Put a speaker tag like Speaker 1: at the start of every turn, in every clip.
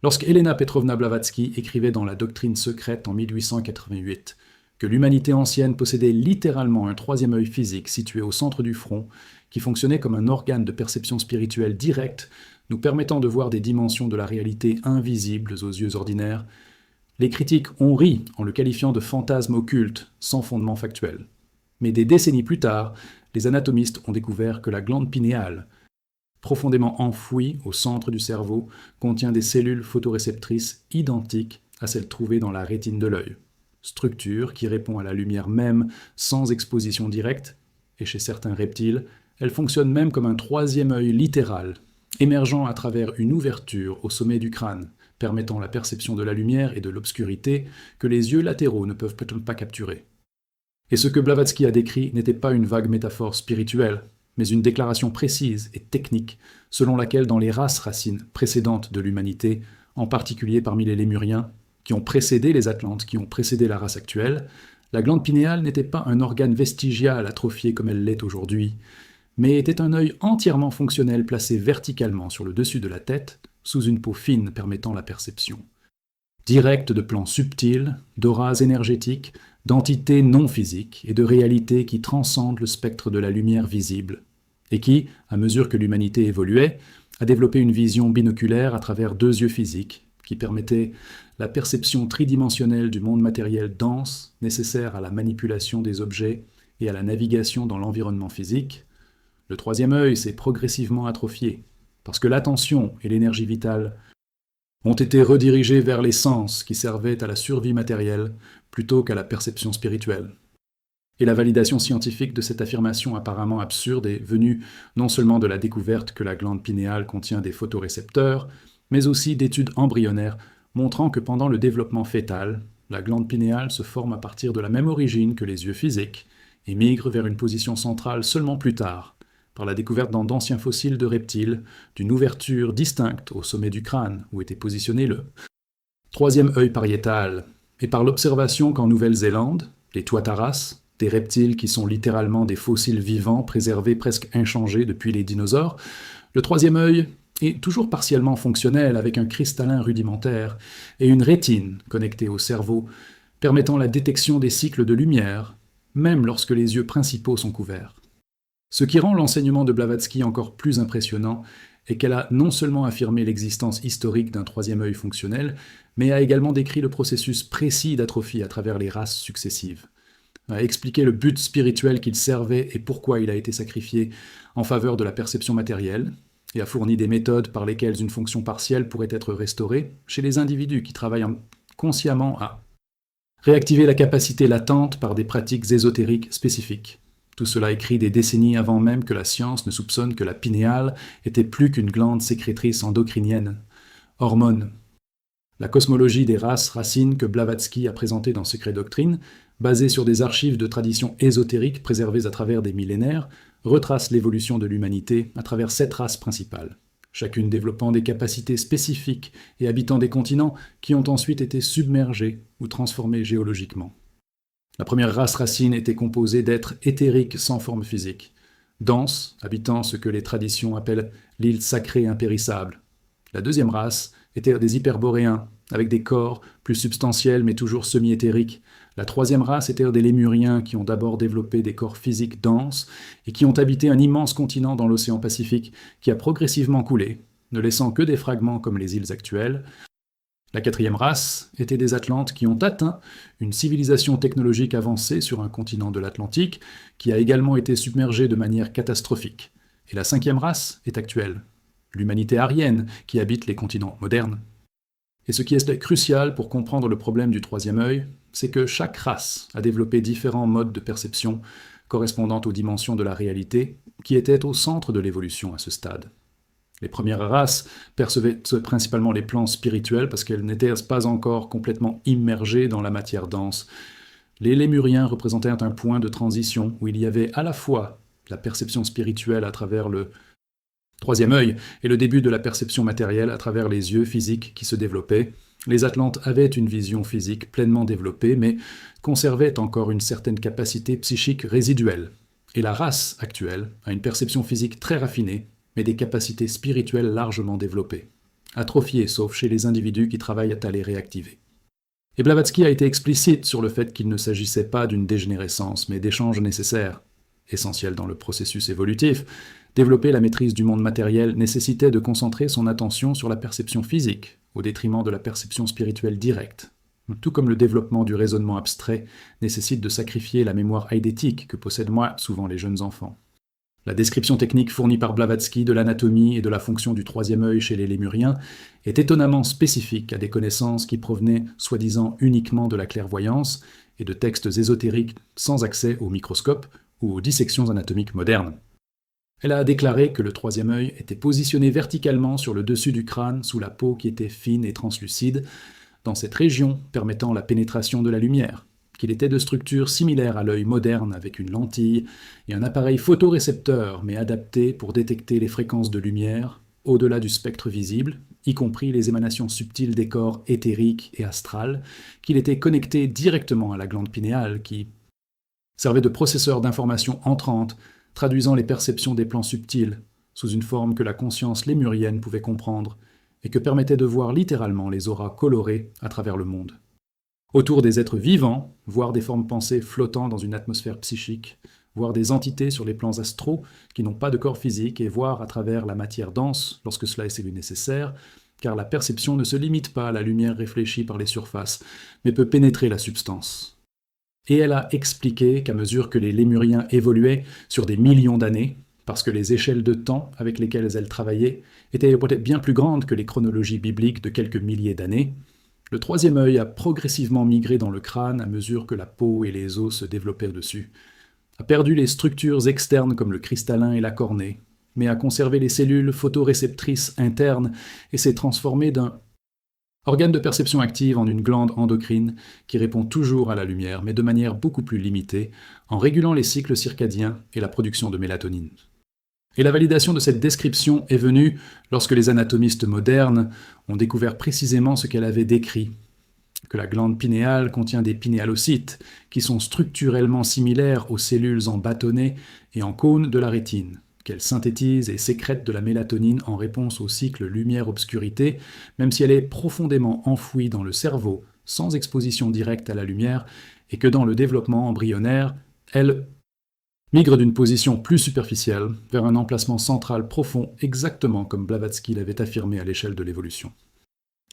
Speaker 1: Lorsque Elena Petrovna Blavatsky écrivait dans La Doctrine secrète en 1888 que l'humanité ancienne possédait littéralement un troisième œil physique situé au centre du front, qui fonctionnait comme un organe de perception spirituelle directe, nous permettant de voir des dimensions de la réalité invisibles aux yeux ordinaires, les critiques ont ri en le qualifiant de fantasme occulte, sans fondement factuel. Mais des décennies plus tard, les anatomistes ont découvert que la glande pinéale, profondément enfouie au centre du cerveau, contient des cellules photoréceptrices identiques à celles trouvées dans la rétine de l'œil, structure qui répond à la lumière même sans exposition directe, et chez certains reptiles, elle fonctionne même comme un troisième œil littéral, émergeant à travers une ouverture au sommet du crâne, permettant la perception de la lumière et de l'obscurité que les yeux latéraux ne peuvent peut-être pas capturer. Et ce que Blavatsky a décrit n'était pas une vague métaphore spirituelle, mais une déclaration précise et technique selon laquelle dans les races racines précédentes de l'humanité, en particulier parmi les Lémuriens, qui ont précédé les Atlantes, qui ont précédé la race actuelle, la glande pinéale n'était pas un organe vestigial atrophié comme elle l'est aujourd'hui, mais était un œil entièrement fonctionnel placé verticalement sur le dessus de la tête, sous une peau fine permettant la perception. Directe de plans subtils, d'auras énergétiques, d'entités non physiques et de réalités qui transcendent le spectre de la lumière visible, et qui, à mesure que l'humanité évoluait, a développé une vision binoculaire à travers deux yeux physiques, qui permettaient la perception tridimensionnelle du monde matériel dense, nécessaire à la manipulation des objets et à la navigation dans l'environnement physique. Le troisième œil s'est progressivement atrophié, parce que l'attention et l'énergie vitale ont été redirigées vers les sens qui servaient à la survie matérielle plutôt qu'à la perception spirituelle. Et la validation scientifique de cette affirmation apparemment absurde est venue non seulement de la découverte que la glande pinéale contient des photorécepteurs, mais aussi d'études embryonnaires montrant que pendant le développement fœtal, la glande pinéale se forme à partir de la même origine que les yeux physiques et migre vers une position centrale seulement plus tard, par la découverte dans d'anciens fossiles de reptiles d'une ouverture distincte au sommet du crâne où était positionné le troisième œil pariétal, et par l'observation qu'en Nouvelle-Zélande, les tuataras, des reptiles qui sont littéralement des fossiles vivants préservés presque inchangés depuis les dinosaures, le troisième œil est toujours partiellement fonctionnel avec un cristallin rudimentaire et une rétine connectée au cerveau, permettant la détection des cycles de lumière, même lorsque les yeux principaux sont couverts. Ce qui rend l'enseignement de Blavatsky encore plus impressionnant est qu'elle a non seulement affirmé l'existence historique d'un troisième œil fonctionnel, mais a également décrit le processus précis d'atrophie à travers les races successives, a expliqué le but spirituel qu'il servait et pourquoi il a été sacrifié en faveur de la perception matérielle, et a fourni des méthodes par lesquelles une fonction partielle pourrait être restaurée chez les individus qui travaillent consciemment à réactiver la capacité latente par des pratiques ésotériques spécifiques. Tout cela écrit des décennies avant même que la science ne soupçonne que la pinéale était plus qu'une glande sécrétrice endocrinienne. Hormone. La cosmologie des races racines que Blavatsky a présentée dans Secret Doctrine, basée sur des archives de traditions ésotériques préservées à travers des millénaires, retrace l'évolution de l'humanité à travers 7 races principales, chacune développant des capacités spécifiques et habitant des continents qui ont ensuite été submergés ou transformés géologiquement. La première race racine était composée d'êtres éthériques sans forme physique, denses, habitant ce que les traditions appellent l'île sacrée impérissable. La deuxième race était des hyperboréens, avec des corps plus substantiels mais toujours semi-éthériques. La troisième race était des lémuriens qui ont d'abord développé des corps physiques denses et qui ont habité un immense continent dans l'océan Pacifique qui a progressivement coulé, ne laissant que des fragments comme les îles actuelles. La quatrième race était des Atlantes qui ont atteint une civilisation technologique avancée sur un continent de l'Atlantique qui a également été submergée de manière catastrophique. Et la cinquième race est actuelle, l'humanité aryenne qui habite les continents modernes. Et ce qui est crucial pour comprendre le problème du troisième œil, c'est que chaque race a développé différents modes de perception correspondant aux dimensions de la réalité qui étaient au centre de l'évolution à ce stade. Les premières races percevaient principalement les plans spirituels parce qu'elles n'étaient pas encore complètement immergées dans la matière dense. Les Lémuriens représentaient un point de transition où il y avait à la fois la perception spirituelle à travers le troisième œil et le début de la perception matérielle à travers les yeux physiques qui se développaient. Les Atlantes avaient une vision physique pleinement développée, mais conservaient encore une certaine capacité psychique résiduelle. Et la race actuelle a une perception physique très raffinée, mais des capacités spirituelles largement développées. atrophiées sauf chez les individus qui travaillent à les réactiver. Et Blavatsky a été explicite sur le fait qu'il ne s'agissait pas d'une dégénérescence, mais d'échanges nécessaires, essentiels dans le processus évolutif. Développer la maîtrise du monde matériel nécessitait de concentrer son attention sur la perception physique, au détriment de la perception spirituelle directe. Tout comme le développement du raisonnement abstrait nécessite de sacrifier la mémoire eidétique que possèdent souvent les jeunes enfants. La description technique fournie par Blavatsky de l'anatomie et de la fonction du troisième œil chez les lémuriens est étonnamment spécifique à des connaissances qui provenaient soi-disant uniquement de la clairvoyance et de textes ésotériques sans accès au microscope ou aux dissections anatomiques modernes. Elle a déclaré que le troisième œil était positionné verticalement sur le dessus du crâne sous la peau qui était fine et translucide, dans cette région permettant la pénétration de la lumière, qu'il était de structure similaire à l'œil moderne avec une lentille et un appareil photorécepteur mais adapté pour détecter les fréquences de lumière au-delà du spectre visible, y compris les émanations subtiles des corps éthériques et astrales, qu'il était connecté directement à la glande pinéale qui servait de processeur d'informations entrantes, traduisant les perceptions des plans subtils, sous une forme que la conscience lémurienne pouvait comprendre, et que permettait de voir littéralement les auras colorées à travers le monde. Autour des êtres vivants, voir des formes pensées flottant dans une atmosphère psychique, voir des entités sur les plans astraux qui n'ont pas de corps physique et voir à travers la matière dense lorsque cela est nécessaire, car la perception ne se limite pas à la lumière réfléchie par les surfaces, mais peut pénétrer la substance. Et elle a expliqué qu'à mesure que les lémuriens évoluaient sur des millions d'années, parce que les échelles de temps avec lesquelles elles travaillaient étaient peut-être bien plus grandes que les chronologies bibliques de quelques milliers d'années, le troisième œil a progressivement migré dans le crâne à mesure que la peau et les os se développaient dessus, a perdu les structures externes comme le cristallin et la cornée, mais a conservé les cellules photoréceptrices internes et s'est transformé d'un organe de perception active en une glande endocrine qui répond toujours à la lumière, mais de manière beaucoup plus limitée, en régulant les cycles circadiens et la production de mélatonine. Et la validation de cette description est venue lorsque les anatomistes modernes ont découvert précisément ce qu'elle avait décrit, que la glande pinéale contient des pinéalocytes, qui sont structurellement similaires aux cellules en bâtonnets et en cônes de la rétine, qu'elle synthétise et sécrète de la mélatonine en réponse au cycle lumière-obscurité, même si elle est profondément enfouie dans le cerveau, sans exposition directe à la lumière, et que dans le développement embryonnaire, elle migre d'une position plus superficielle vers un emplacement central profond, exactement comme Blavatsky l'avait affirmé à l'échelle de l'évolution.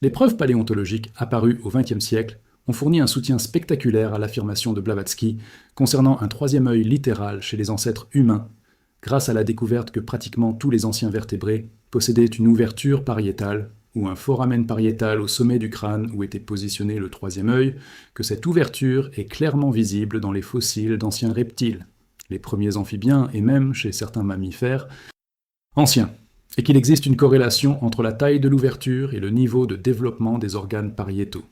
Speaker 1: Les preuves paléontologiques apparues au XXe siècle ont fourni un soutien spectaculaire à l'affirmation de Blavatsky concernant un troisième œil littéral chez les ancêtres humains, grâce à la découverte que pratiquement tous les anciens vertébrés possédaient une ouverture pariétale ou un foramen pariétal au sommet du crâne où était positionné le troisième œil, que cette ouverture est clairement visible dans les fossiles d'anciens reptiles, les premiers amphibiens et même chez certains mammifères anciens, et qu'il existe une corrélation entre la taille de l'ouverture et le niveau de développement des organes pariétaux,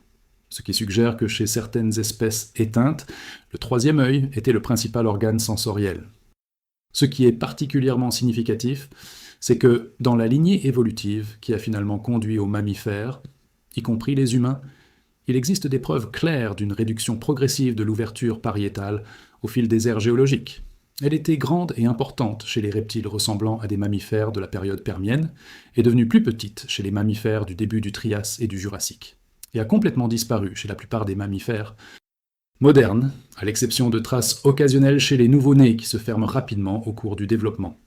Speaker 1: ce qui suggère que chez certaines espèces éteintes, le troisième œil était le principal organe sensoriel. Ce qui est particulièrement significatif, c'est que dans la lignée évolutive qui a finalement conduit aux mammifères, y compris les humains, il existe des preuves claires d'une réduction progressive de l'ouverture pariétale au fil des ères géologiques. Elle était grande et importante chez les reptiles ressemblant à des mammifères de la période permienne et devenue plus petite chez les mammifères du début du Trias et du Jurassique, et a complètement disparu chez la plupart des mammifères modernes, à l'exception de traces occasionnelles chez les nouveau-nés qui se ferment rapidement au cours du développement.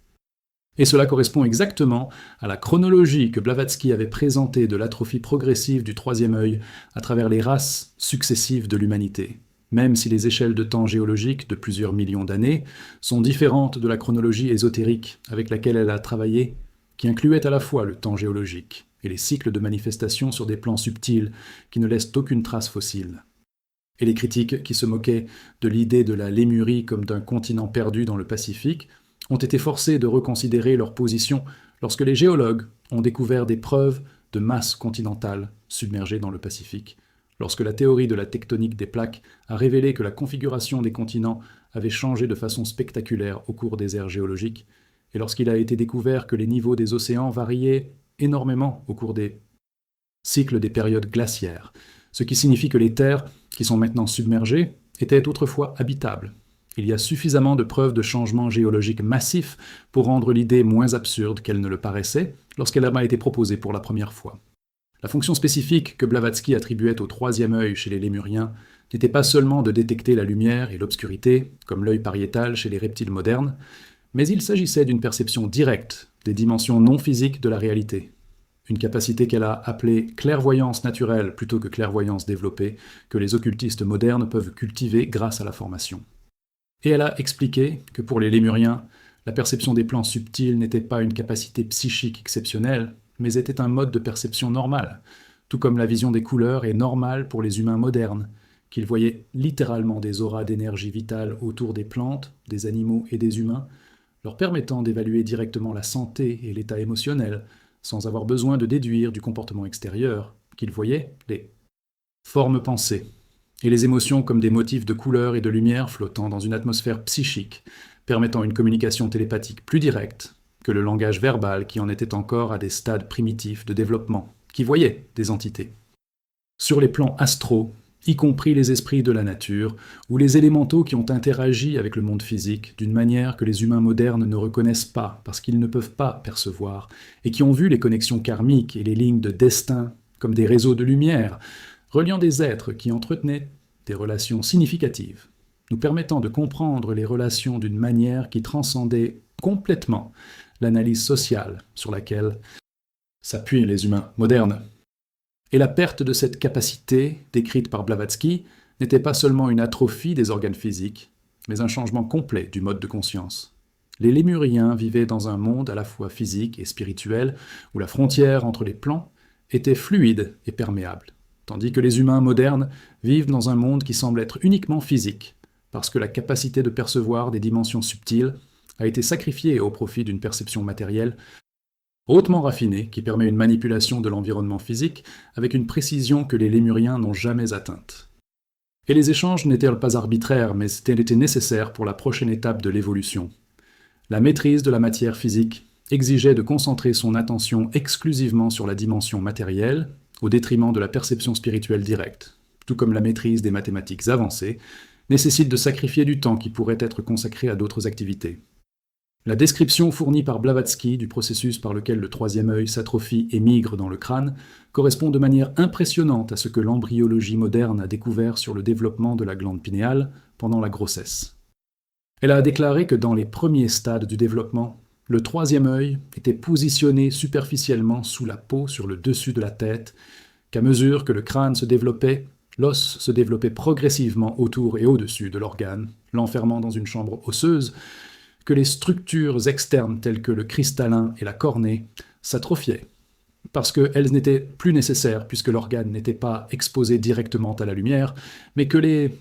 Speaker 1: Et cela correspond exactement à la chronologie que Blavatsky avait présentée de l'atrophie progressive du troisième œil à travers les races successives de l'humanité, même si les échelles de temps géologiques de plusieurs millions d'années sont différentes de la chronologie ésotérique avec laquelle elle a travaillé, qui incluait à la fois le temps géologique et les cycles de manifestation sur des plans subtils qui ne laissent aucune trace fossile. Et les critiques qui se moquaient de l'idée de la Lémurie comme d'un continent perdu dans le Pacifique ont été forcés de reconsidérer leur position lorsque les géologues ont découvert des preuves de masse continentale submergée dans le Pacifique, lorsque la théorie de la tectonique des plaques a révélé que la configuration des continents avait changé de façon spectaculaire au cours des ères géologiques, et lorsqu'il a été découvert que les niveaux des océans variaient énormément au cours des cycles des périodes glaciaires, ce qui signifie que les terres, qui sont maintenant submergées, étaient autrefois habitables. Il y a suffisamment de preuves de changements géologiques massifs pour rendre l'idée moins absurde qu'elle ne le paraissait lorsqu'elle a été proposée pour la première fois. La fonction spécifique que Blavatsky attribuait au troisième œil chez les lémuriens n'était pas seulement de détecter la lumière et l'obscurité, comme l'œil pariétal chez les reptiles modernes, mais il s'agissait d'une perception directe des dimensions non physiques de la réalité. Une capacité qu'elle a appelée clairvoyance naturelle plutôt que clairvoyance développée, que les occultistes modernes peuvent cultiver grâce à la formation. Et elle a expliqué que pour les lémuriens, la perception des plans subtils n'était pas une capacité psychique exceptionnelle, mais était un mode de perception normal, tout comme la vision des couleurs est normale pour les humains modernes, qu'ils voyaient littéralement des auras d'énergie vitale autour des plantes, des animaux et des humains, leur permettant d'évaluer directement la santé et l'état émotionnel, sans avoir besoin de déduire du comportement extérieur, qu'ils voyaient les formes pensées, et les émotions comme des motifs de couleurs et de lumière flottant dans une atmosphère psychique, permettant une communication télépathique plus directe que le langage verbal qui en était encore à des stades primitifs de développement, qui voyait des entités. Sur les plans astraux, y compris les esprits de la nature, ou les élémentaux qui ont interagi avec le monde physique d'une manière que les humains modernes ne reconnaissent pas parce qu'ils ne peuvent pas percevoir, et qui ont vu les connexions karmiques et les lignes de destin comme des réseaux de lumière, reliant des êtres qui entretenaient des relations significatives, nous permettant de comprendre les relations d'une manière qui transcendait complètement l'analyse sociale sur laquelle s'appuient les humains modernes. Et la perte de cette capacité, décrite par Blavatsky, n'était pas seulement une atrophie des organes physiques, mais un changement complet du mode de conscience. Les lémuriens vivaient dans un monde à la fois physique et spirituel, où la frontière entre les plans était fluide et perméable, tandis que les humains modernes vivent dans un monde qui semble être uniquement physique, parce que la capacité de percevoir des dimensions subtiles a été sacrifiée au profit d'une perception matérielle hautement raffinée qui permet une manipulation de l'environnement physique avec une précision que les lémuriens n'ont jamais atteinte. Et les échanges n'étaient pas arbitraires, mais ils étaient nécessaires pour la prochaine étape de l'évolution. La maîtrise de la matière physique exigeait de concentrer son attention exclusivement sur la dimension matérielle, au détriment de la perception spirituelle directe, tout comme la maîtrise des mathématiques avancées nécessite de sacrifier du temps qui pourrait être consacré à d'autres activités. La description fournie par Blavatsky du processus par lequel le troisième œil s'atrophie et migre dans le crâne correspond de manière impressionnante à ce que l'embryologie moderne a découvert sur le développement de la glande pinéale pendant la grossesse. Elle a déclaré que dans les premiers stades du développement, le troisième œil était positionné superficiellement sous la peau sur le dessus de la tête, qu'à mesure que le crâne se développait, l'os se développait progressivement autour et au-dessus de l'organe, l'enfermant dans une chambre osseuse, que les structures externes telles que le cristallin et la cornée s'atrophiaient, parce qu'elles n'étaient plus nécessaires puisque l'organe n'était pas exposé directement à la lumière, mais que les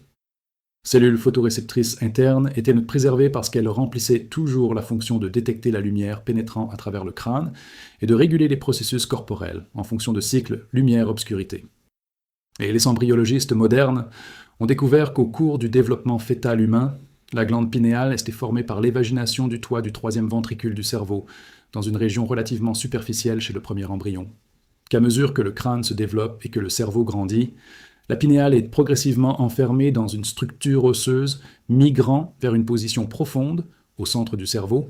Speaker 1: cellules photoréceptrices internes étaient préservées parce qu'elles remplissaient toujours la fonction de détecter la lumière pénétrant à travers le crâne et de réguler les processus corporels en fonction de cycles lumière-obscurité. Et les embryologistes modernes ont découvert qu'au cours du développement fœtal humain, la glande pinéale était formée par l'évagination du toit du troisième ventricule du cerveau, dans une région relativement superficielle chez le premier embryon. Qu'à mesure que le crâne se développe et que le cerveau grandit, la pinéale est progressivement enfermée dans une structure osseuse, migrant vers une position profonde, au centre du cerveau,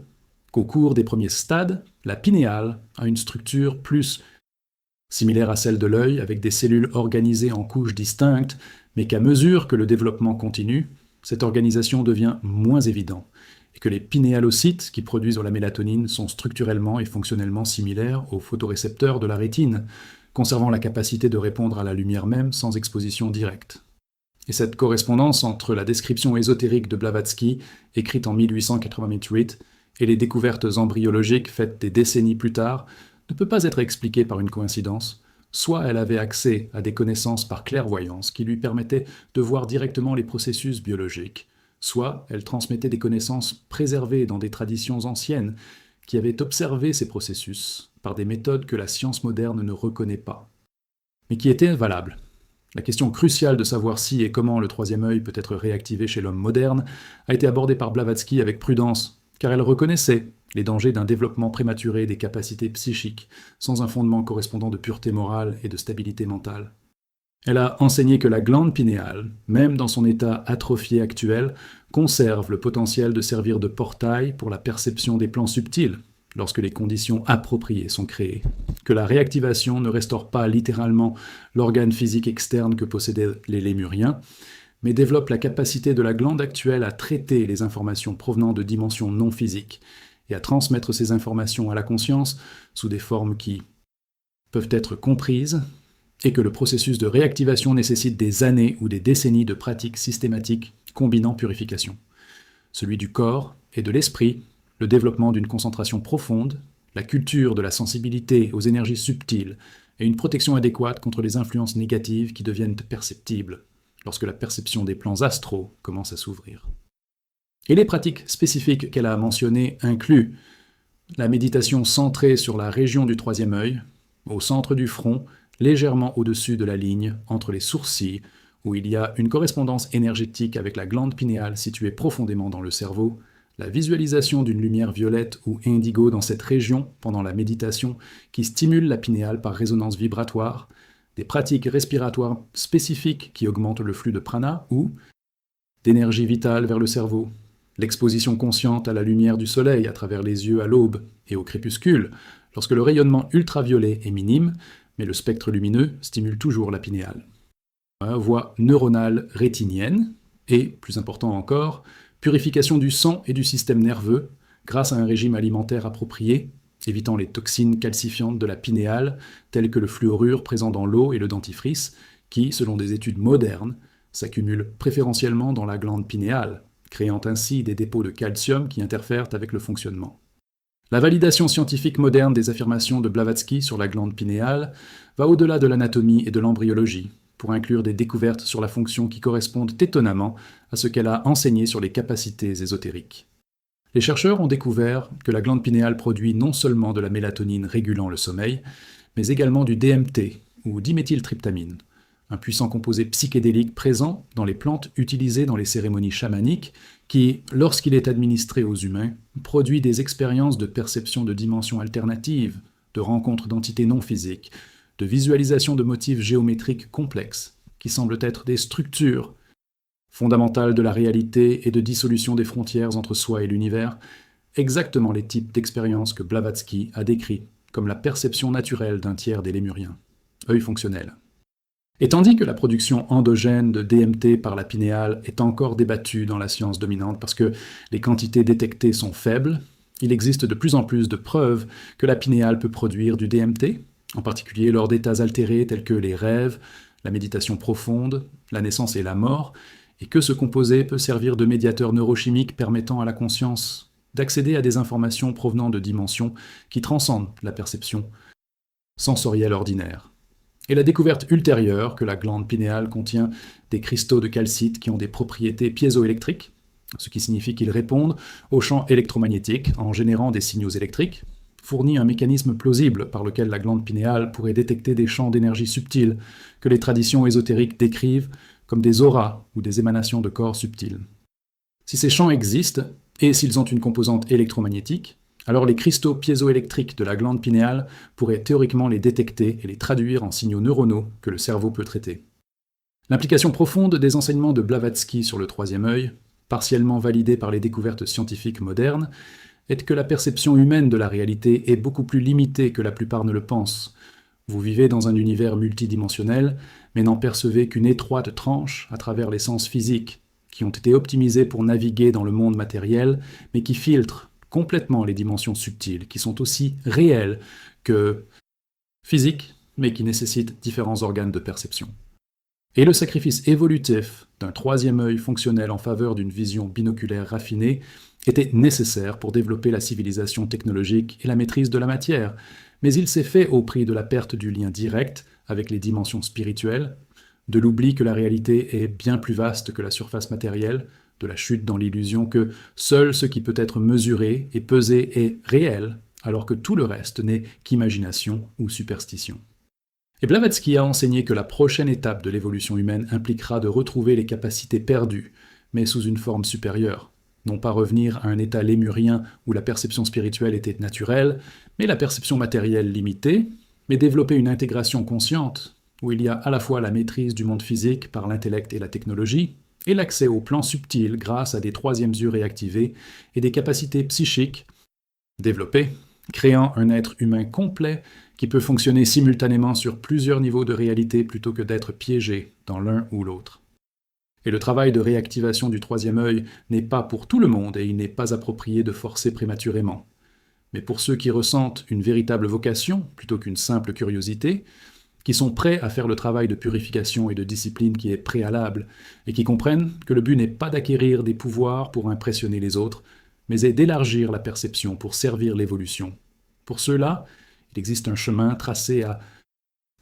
Speaker 1: qu'au cours des premiers stades, la pinéale a une structure plus similaire à celle de l'œil, avec des cellules organisées en couches distinctes, mais qu'à mesure que le développement continue, cette organisation devient moins évidente, et que les pinéalocytes qui produisent la mélatonine sont structurellement et fonctionnellement similaires aux photorécepteurs de la rétine, conservant la capacité de répondre à la lumière même sans exposition directe. Et cette correspondance entre la description ésotérique de Blavatsky, écrite en 1888, et les découvertes embryologiques faites des décennies plus tard, ne peut pas être expliquée par une coïncidence. Soit elle avait accès à des connaissances par clairvoyance qui lui permettaient de voir directement les processus biologiques, soit elle transmettait des connaissances préservées dans des traditions anciennes qui avaient observé ces processus par des méthodes que la science moderne ne reconnaît pas, mais qui étaient valables. La question cruciale de savoir si et comment le troisième œil peut être réactivé chez l'homme moderne a été abordée par Blavatsky avec prudence, car elle reconnaissait les dangers d'un développement prématuré des capacités psychiques, sans un fondement correspondant de pureté morale et de stabilité mentale. Elle a enseigné que la glande pinéale, même dans son état atrophié actuel, conserve le potentiel de servir de portail pour la perception des plans subtils, lorsque les conditions appropriées sont créées, que la réactivation ne restaure pas littéralement l'organe physique externe que possédaient les lémuriens, mais développe la capacité de la glande actuelle à traiter les informations provenant de dimensions non physiques et à transmettre ces informations à la conscience sous des formes qui peuvent être comprises, et que le processus de réactivation nécessite des années ou des décennies de pratiques systématiques combinant purification, celui du corps et de l'esprit, le développement d'une concentration profonde, la culture de la sensibilité aux énergies subtiles et une protection adéquate contre les influences négatives qui deviennent perceptibles lorsque la perception des plans astraux commence à s'ouvrir. Et les pratiques spécifiques qu'elle a mentionnées incluent la méditation centrée sur la région du troisième œil, au centre du front, légèrement au-dessus de la ligne entre les sourcils, où il y a une correspondance énergétique avec la glande pinéale située profondément dans le cerveau, la visualisation d'une lumière violette ou indigo dans cette région pendant la méditation qui stimule la pinéale par résonance vibratoire, des pratiques respiratoires spécifiques qui augmentent le flux de prana ou d'énergie vitale vers le cerveau, l'exposition consciente à la lumière du soleil à travers les yeux à l'aube et au crépuscule, lorsque le rayonnement ultraviolet est minime, mais le spectre lumineux stimule toujours la pinéale. Voie neuronale rétinienne et, plus important encore, purification du sang et du système nerveux grâce à un régime alimentaire approprié, évitant les toxines calcifiantes de la pinéale, telles que le fluorure présent dans l'eau et le dentifrice, qui, selon des études modernes, s'accumulent préférentiellement dans la glande pinéale, créant ainsi des dépôts de calcium qui interfèrent avec le fonctionnement. La validation scientifique moderne des affirmations de Blavatsky sur la glande pinéale va au-delà de l'anatomie et de l'embryologie, pour inclure des découvertes sur la fonction qui correspondent étonnamment à ce qu'elle a enseigné sur les capacités ésotériques. Les chercheurs ont découvert que la glande pinéale produit non seulement de la mélatonine régulant le sommeil, mais également du DMT, ou diméthyltryptamine, un puissant composé psychédélique présent dans les plantes utilisées dans les cérémonies chamaniques qui, lorsqu'il est administré aux humains, produit des expériences de perception de dimensions alternatives, de rencontres d'entités non physiques, de visualisation de motifs géométriques complexes, qui semblent être des structures fondamentales de la réalité et de dissolution des frontières entre soi et l'univers, exactement les types d'expériences que Blavatsky a décrits comme la perception naturelle d'un tiers des lémuriens, œil fonctionnel. Et tandis que la production endogène de DMT par la pinéale est encore débattue dans la science dominante parce que les quantités détectées sont faibles, il existe de plus en plus de preuves que la pinéale peut produire du DMT, en particulier lors d'états altérés tels que les rêves, la méditation profonde, la naissance et la mort, et que ce composé peut servir de médiateur neurochimique permettant à la conscience d'accéder à des informations provenant de dimensions qui transcendent la perception sensorielle ordinaire. Et la découverte ultérieure que la glande pinéale contient des cristaux de calcite qui ont des propriétés piézoélectriques, ce qui signifie qu'ils répondent aux champs électromagnétiques en générant des signaux électriques, fournit un mécanisme plausible par lequel la glande pinéale pourrait détecter des champs d'énergie subtils que les traditions ésotériques décrivent comme des auras ou des émanations de corps subtils. Si ces champs existent, et s'ils ont une composante électromagnétique, alors les cristaux piézoélectriques de la glande pinéale pourraient théoriquement les détecter et les traduire en signaux neuronaux que le cerveau peut traiter. L'implication profonde des enseignements de Blavatsky sur le troisième œil, partiellement validée par les découvertes scientifiques modernes, est que la perception humaine de la réalité est beaucoup plus limitée que la plupart ne le pensent. Vous vivez dans un univers multidimensionnel, mais n'en percevez qu'une étroite tranche à travers les sens physiques, qui ont été optimisés pour naviguer dans le monde matériel, mais qui filtrent complètement les dimensions subtiles, qui sont aussi réelles que physiques, mais qui nécessitent différents organes de perception. Et le sacrifice évolutif d'un troisième œil fonctionnel en faveur d'une vision binoculaire raffinée était nécessaire pour développer la civilisation technologique et la maîtrise de la matière, mais il s'est fait au prix de la perte du lien direct avec les dimensions spirituelles, de l'oubli que la réalité est bien plus vaste que la surface matérielle, de la chute dans l'illusion que seul ce qui peut être mesuré et pesé est réel, alors que tout le reste n'est qu'imagination ou superstition. Et Blavatsky a enseigné que la prochaine étape de l'évolution humaine impliquera de retrouver les capacités perdues, mais sous une forme supérieure. Non pas revenir à un état lémurien où la perception spirituelle était naturelle, mais la perception matérielle limitée, mais développer une intégration consciente, où il y a à la fois la maîtrise du monde physique par l'intellect et la technologie, et l'accès au plan subtil grâce à des troisièmes yeux réactivés et des capacités psychiques développées créant un être humain complet qui peut fonctionner simultanément sur plusieurs niveaux de réalité plutôt que d'être piégé dans l'un ou l'autre. Et le travail de réactivation du troisième œil n'est pas pour tout le monde et il n'est pas approprié de forcer prématurément. Mais pour ceux qui ressentent une véritable vocation plutôt qu'une simple curiosité, qui sont prêts à faire le travail de purification et de discipline qui est préalable, et qui comprennent que le but n'est pas d'acquérir des pouvoirs pour impressionner les autres, mais est d'élargir la perception pour servir l'évolution. Pour ceux-là, il existe un chemin tracé à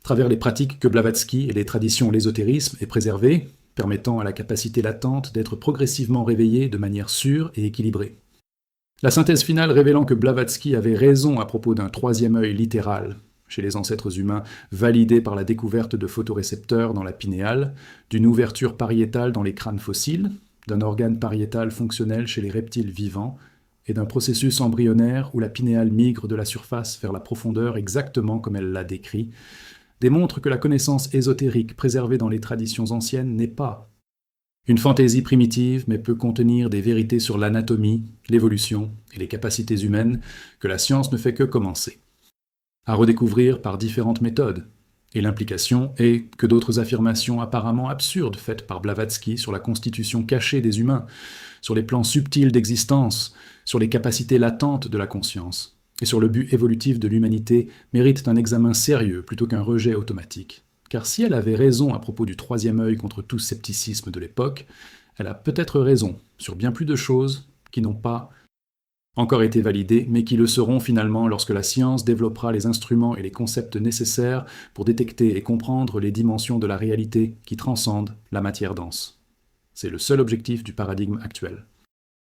Speaker 1: travers les pratiques que Blavatsky et les traditions l'ésotérisme est préservé, permettant à la capacité latente d'être progressivement réveillée de manière sûre et équilibrée. La synthèse finale révélant que Blavatsky avait raison à propos d'un troisième œil littéral chez les ancêtres humains, validé par la découverte de photorécepteurs dans la pinéale, d'une ouverture pariétale dans les crânes fossiles, d'un organe pariétal fonctionnel chez les reptiles vivants, et d'un processus embryonnaire où la pinéale migre de la surface vers la profondeur exactement comme elle l'a décrit, démontre que la connaissance ésotérique préservée dans les traditions anciennes n'est pas une fantaisie primitive, mais peut contenir des vérités sur l'anatomie, l'évolution et les capacités humaines que la science ne fait que commencer à redécouvrir par différentes méthodes. Et l'implication est que d'autres affirmations apparemment absurdes faites par Blavatsky sur la constitution cachée des humains, sur les plans subtils d'existence, sur les capacités latentes de la conscience, et sur le but évolutif de l'humanité méritent un examen sérieux plutôt qu'un rejet automatique. Car si elle avait raison à propos du troisième œil contre tout scepticisme de l'époque, elle a peut-être raison sur bien plus de choses qui n'ont pas encore été validées, mais qui le seront finalement lorsque la science développera les instruments et les concepts nécessaires pour détecter et comprendre les dimensions de la réalité qui transcendent la matière dense. C'est le seul objectif du paradigme actuel.